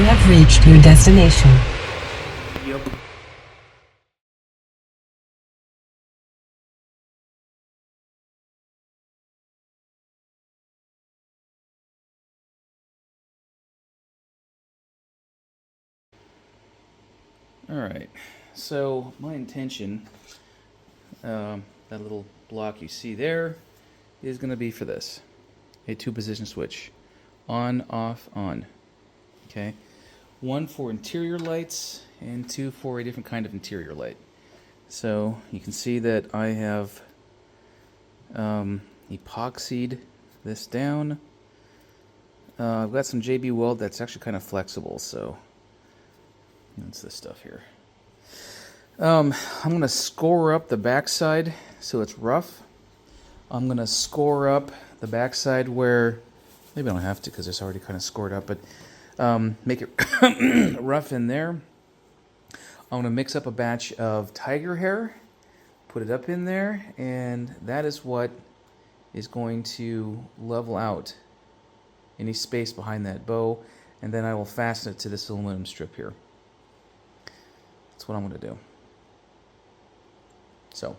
You have reached your destination. Yep. Alright, so my intention, that little block you see there, is going to be for this. A 2-position switch. On, off, on. Okay? 1 for interior lights, and 2 for a different kind of interior light. So, you can see that I have epoxied this down. I've got some JB Weld that's actually kind of flexible, so that's this stuff here. I'm going to score up the backside so it's rough. I'm going to score up the backside where, maybe I don't have to because it's already kind of scored up, but make it rough in there. I'm going to mix up a batch of tiger hair, put it up in there, and that is what is going to level out any space behind that bow, and then I will fasten it to this aluminum strip here. That's what I'm going to do. So,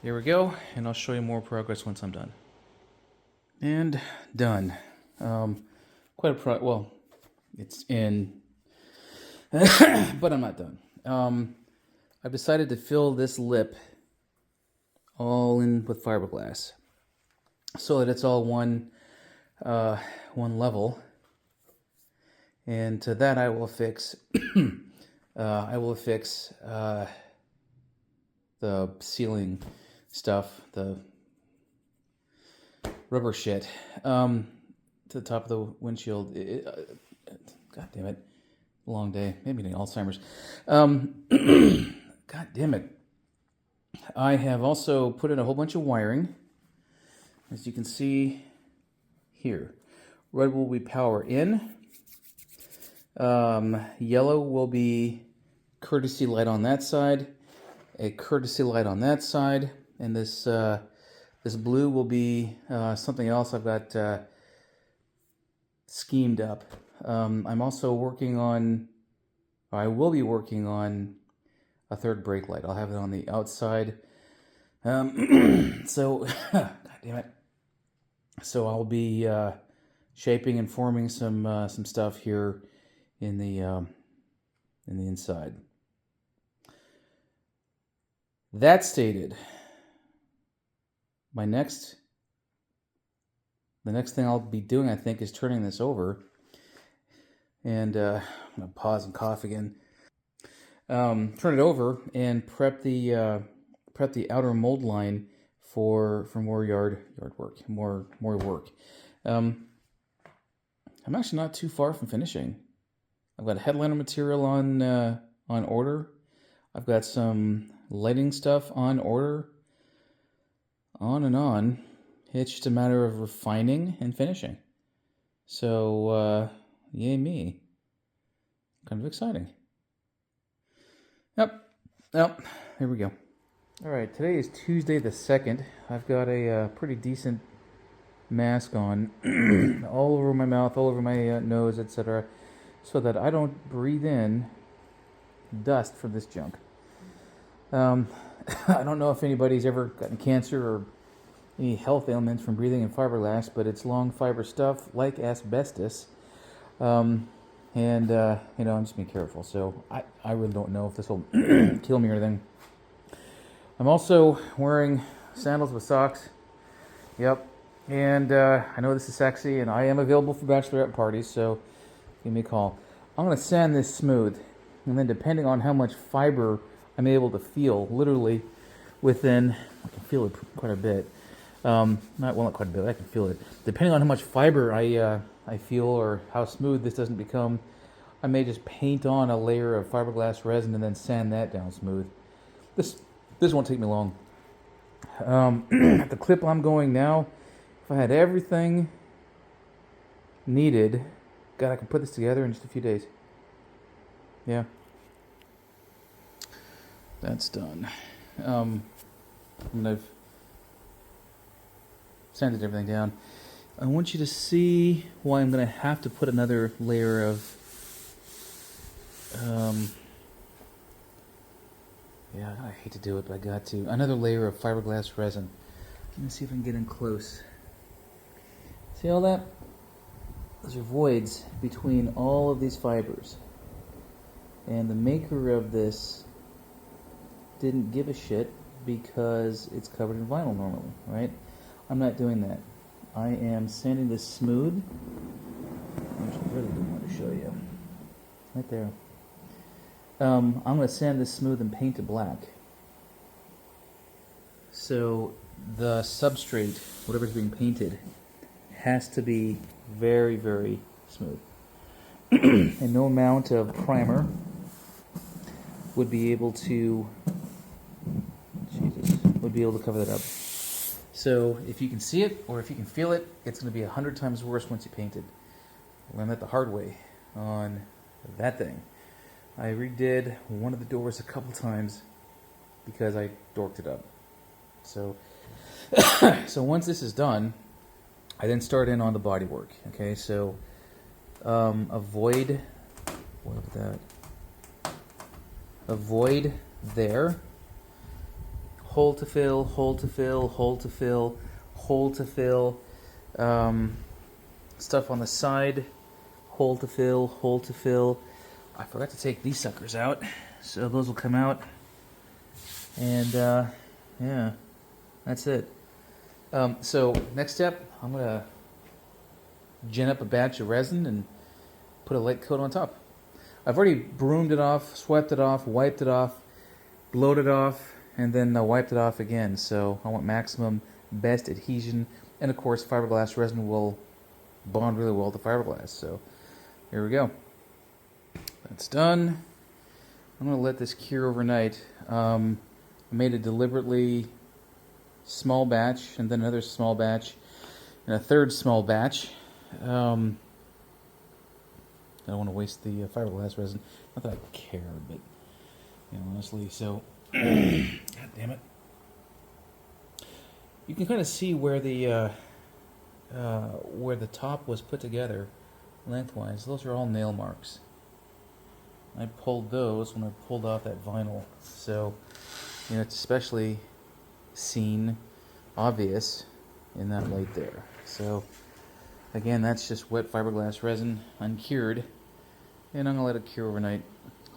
here we go, and I'll show you more progress once I'm done. And done. Quite a well, it's in, but I'm not done. I've decided to fill this lip all in with fiberglass so that it's all one level. And to that I will affix the ceiling stuff, the rubber shit, to the top of the windshield. God damn it. Long day. Maybe Alzheimer's. God damn it. I have also put in a whole bunch of wiring. As you can see here. Red will be power in. Yellow will be courtesy light on that side. A courtesy light on that side. And this blue will be something else I've got schemed up. I'm also working on, I will be working on a third brake light. I'll have it on the outside. So, God damn it. So I'll be shaping and forming some stuff here in the inside. That stated, the next thing I'll be doing, I think, is turning this over. And I'm going to pause and cough again. Turn it over and prep the outer mold line for more yard work, more work. I'm actually not too far from finishing. I've got headliner material on order. I've got some lighting stuff on order. On and on. It's just a matter of refining and finishing. So, yay me. Kind of exciting. Yep, here we go. Alright, today is Tuesday the 2nd. I've got a pretty decent mask on all over my mouth, all over my nose, etc., so that I don't breathe in dust from this junk. I don't know if anybody's ever gotten cancer or any health ailments from breathing in fiberglass, but it's long fiber stuff like asbestos. I'm just being careful, so I really don't know if this will kill me or anything. I'm also wearing sandals with socks. Yep. And I know this is sexy, and I am available for bachelorette parties, so give me a call. I'm going to sand this smooth, and then depending on how much fiber I'm able to feel, literally within, I can feel it quite a bit. Not quite a bit, I can feel it. Depending on how much fiber I feel or how smooth this doesn't become, I may just paint on a layer of fiberglass resin and then sand that down smooth. This won't take me long. At the clip I'm going now, if I had everything needed, God, I could put this together in just a few days. Yeah. That's done. And I've sanded everything down. I want you to see why I'm going to have to put another layer of Yeah, I hate to do it, but I got to. Another layer of fiberglass resin. Let me see if I can get in close. See all that? Those are voids between all of these fibers. And the maker of this didn't give a shit because it's covered in vinyl normally, right? I'm not doing that. I am sanding this smooth. Actually, really good one to show you. Right there. I'm going to sand this smooth and paint it black. So the substrate, whatever's being painted, has to be very, very smooth. And no amount of primer would be able to, cover that up. So if you can see it or if you can feel it, it's going to be 100 times worse once you paint it. I learned that the hard way on that thing. I redid one of the doors a couple times because I dorked it up. So, so once this is done, I then start in on the body work. Okay, so avoid there. Hole to fill, hole to fill, hole to fill, hole to fill. Stuff on the side, hole to fill, hole to fill. I forgot to take these suckers out, so those will come out. And yeah, that's it. So next step, I'm gonna gin up a batch of resin and put a light coat on top. I've already broomed it off, swept it off, wiped it off, blowed it off, and then wiped it off again. So I want maximum best adhesion, and of course fiberglass resin will bond really well to fiberglass. So here we go. That's done. I'm going to let this cure overnight. I made a deliberately small batch, and then another small batch, and a third small batch. I don't want to waste the fiberglass resin. Not that I care, but honestly. So, God damn it! You can kind of see where the top was put together lengthwise. Those are all nail marks. I pulled those when I pulled off that vinyl, so it's especially obvious in that light there. So again, that's just wet fiberglass resin, uncured, and I'm gonna let it cure overnight.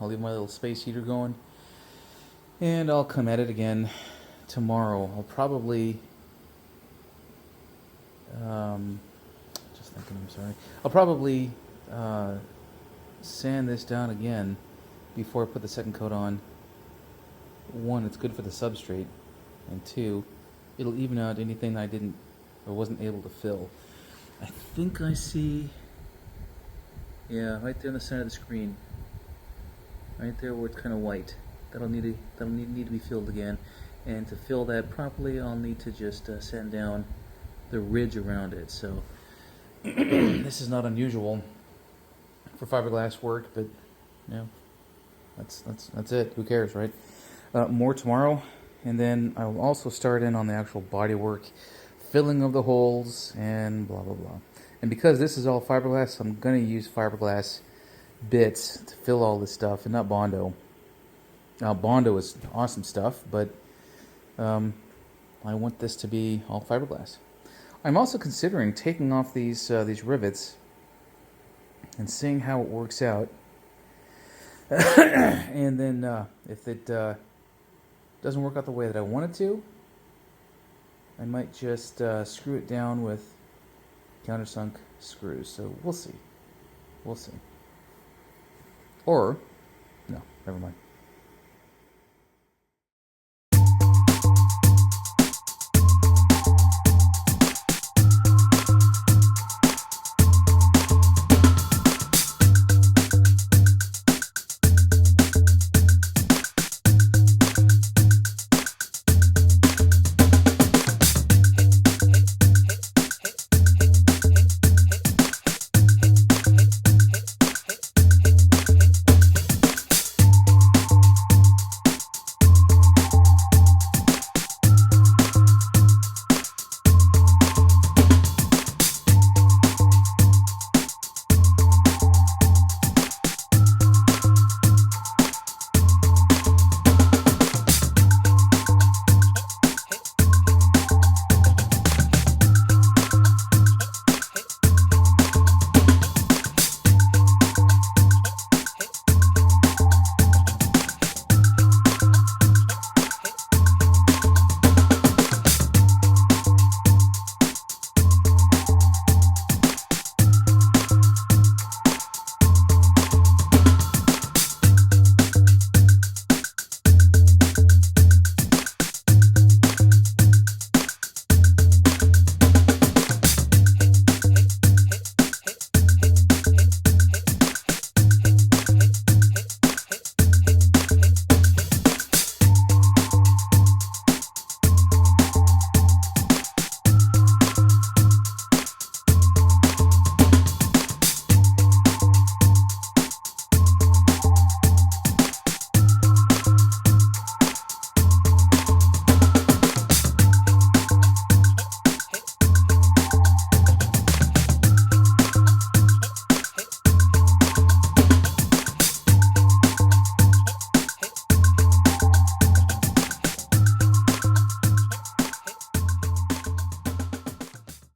I'll leave my little space heater going, and I'll come at it again tomorrow. I'll probably I'll probably sand this down again before I put the second coat on. One, it's good for the substrate, and two, it'll even out anything I didn't or wasn't able to fill. I think I see, yeah, right there on the center of the screen, right there where it's kind of white. That'll need to be filled again, and to fill that properly, I'll need to just sand down the ridge around it. So this is not unusual for fiberglass work, but that's it. Who cares, right? More tomorrow, and then I will also start in on the actual body work, filling of the holes, and blah blah blah. And because this is all fiberglass, I'm going to use fiberglass bits to fill all this stuff, and not Bondo. Now Bondo is awesome stuff, but I want this to be all fiberglass. I'm also considering taking off these rivets and seeing how it works out. And then if it doesn't work out the way that I want it to, I might just screw it down with countersunk screws. So we'll see. Or, no, never mind.